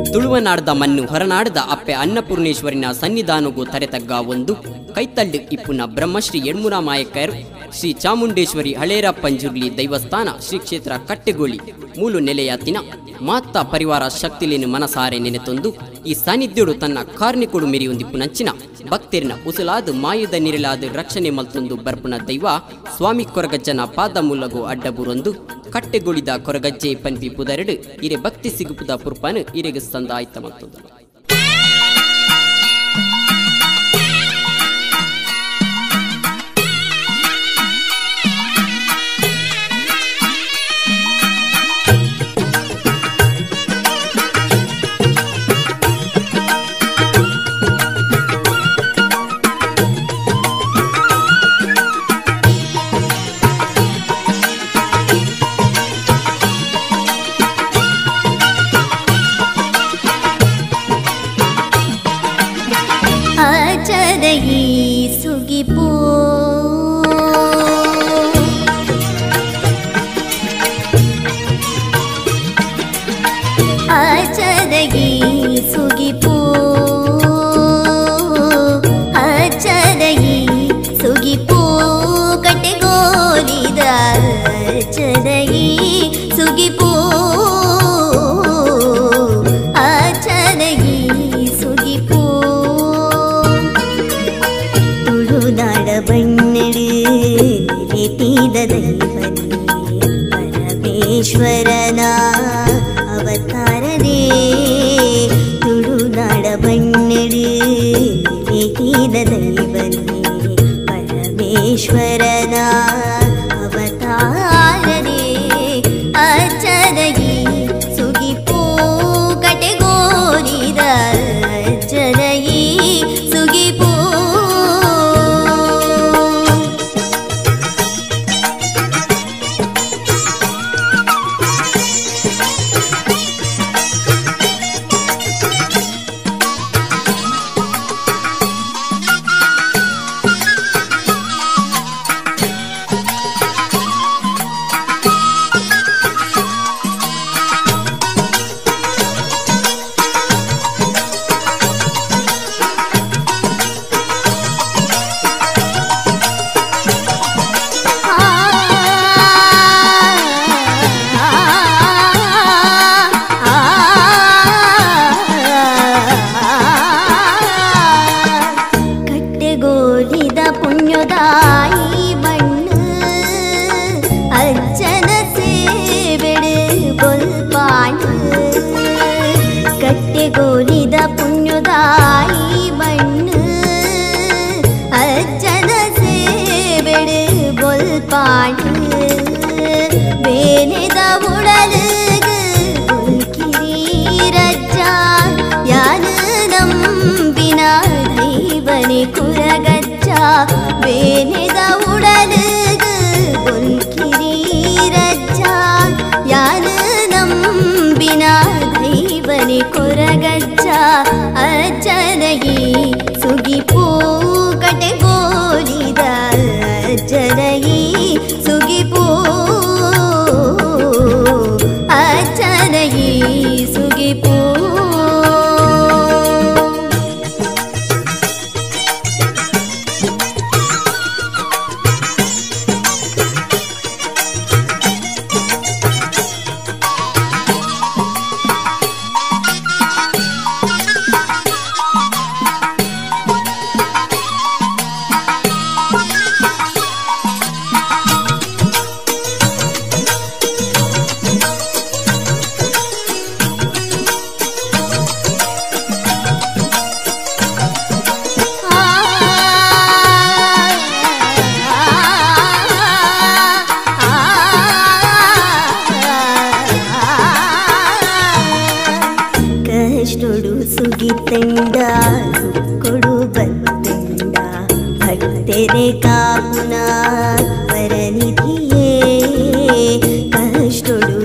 ತುಳುವನಾಡದ ಮಣ್ಣು ಹೊರನಾಡದ ಅಪ್ಪೆ ಅನ್ನಪೂರ್ಣೇಶ್ವರಿನ ಸನ್ನಿಧಾನಗೂ ತರೆತಗ್ಗ ಒಂದು ಕೈತಳ್ಳು ಇಪ್ಪುನ ಬ್ರಹ್ಮಶ್ರೀ ಯಡ್ಮುರ ಮಾಯಕ್ಕರು ಶ್ರೀ ಚಾಮುಂಡೇಶ್ವರಿ ಹಳೇರ ಪಂಜುರ್ಲಿ ದೈವಸ್ಥಾನ ಶ್ರೀ ಕ್ಷೇತ್ರ ಕಟ್ಟೆಗೋಳಿ ಮೂಲು ನೆಲೆಯಾತಿನ ಮಾತ್ತ ಪರಿವಾರ ಶಕ್ತಿಲೇನು ಮನಸಾರೆ ನೆನೆತೊಂದು ಈ ಸಾನ್ನಿಧ್ಯುಡು ತನ್ನ ಕಾರ್ನಿಕೊಡು ಮೆರಿಯೊಂದಿಪ್ಪು ನಂಚಿನ ಭಕ್ತರಿನ ಉಸುಲಾದ ಮಾಯುಧ ನಿರಲಾದ ರಕ್ಷಣೆ ಮಲ್ತೊಂದು ಬರ್ಪುನ ದೈವ ಸ್ವಾಮಿ ಕೊರಗಜ್ಜನ ಪಾದ ಮೂಲಗೋ ಅಡ್ಡಬುರೊಂದು ಕಟ್ಟೆಗೊಳಿದ ಕೊರಗಜ್ಜೆ ಪನ್ಪಿ ಪುದರಡು ಇರೆ ಭಕ್ತಿ ಸಿಗುಪುದ ಪುರ್ಪನು ಇರೆಗೆ ಸಂದ ಆಯ್ತ ಮತ್ತೊಂದು ಸುಗಿಪೋ ಅಚರಗಿ ಸುಗಿಪೋ ಅಚರಗಿ ಸುಗಿಪೋ ಕಟೆಗೋಲಿದ ಅಚರಗಿ ಸುಗಿಪೋ ಅಚರಗಿ ಸುಗಿಪೋ ಬಣ್ಣಡು ರೆಪಿದ ದೈವನೇ ಪರಮೇಶ್ವರನ ಅವತಾರನೇ ತುಳುನಾಡ ಬಣ್ಣಡು ರೆಪಿದ ದೈವನೇ ಪರಮೇಶ್ವರನ ಅವತಾರನೇ ಅಚ್ಚರಗಿ ಸುಗಿಪೋ ಕಟೆಗೋರಿದ ಅಚ್ಚರಗಿ ಸುಗಿಪೋ ಕಟ್ಟೆಗೋಲಿದ ಪುಣ್ಯದಾಯಿ ಬಣ್ಣು ಅಜ್ಜನ ಸೇವೆಡು ಬೊಲ್ಪಾಡು ಬೇನೆದ ಉಡಲುಗು ಉಲ್ಕಿರಿ ರಜ್ಜ ಯಾನು ನಂಬಿನ ದೈವನೆ ಕುರಗಜ್ಜ ಬೇನೆದ ಉಡಲುಗು ಉಲ್ಕಿರಿ ರಜ್ಜ ಯಾನು ನಂಬಿನ ದೈವನೆ ಕೊರಗಜ್ಜ ಅಜ್ಜನಗಿ ಸುಗಿಪೋ ಕಟೆಗೋಲಿದ ಅಜ್ಜನಗಿ ಸುಗಿಪೋ ಅಜ್ಜನಗಿ ಸುಗಿಪೋ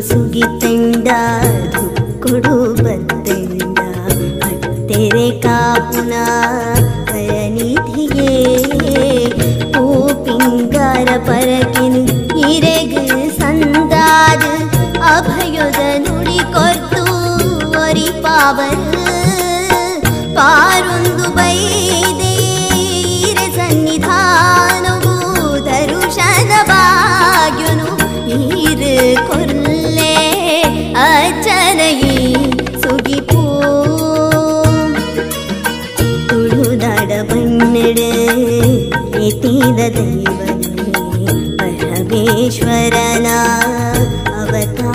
ಸುಗಿತೆಂಡ ದುಕ್ಕುಡು ಬತ್ತೆಂಡ ಹತ್ತೆರೆ ಕಾಪುನ ಪರನಿಧಿಯೇ ಪೂಪಿಂಗಾರ ಪರಕಿನು ಇರೆಗು ಸಂದಾದ ಅಭಯದ ನುಡಿ ಕೊರ್ತು ಒರಿ ಪಾವನ ಪಾರೊಂದು ಬೈದೆ ಇರೆ ಸನ್ನಿಧಾನವು ದರುಶನ ಭಾಗ್ಯನು ಈರು ಕೊರ್ಲೆ ಅಚ್ಚನಯಿ ಸುಗಿಪೂ ತುಳುದಾಡ ಬಣ್ಣಡ ಎತ್ತಿದ ದೈವನೇ ಪರಮೇಶ್ವರನ ಅವತಾರ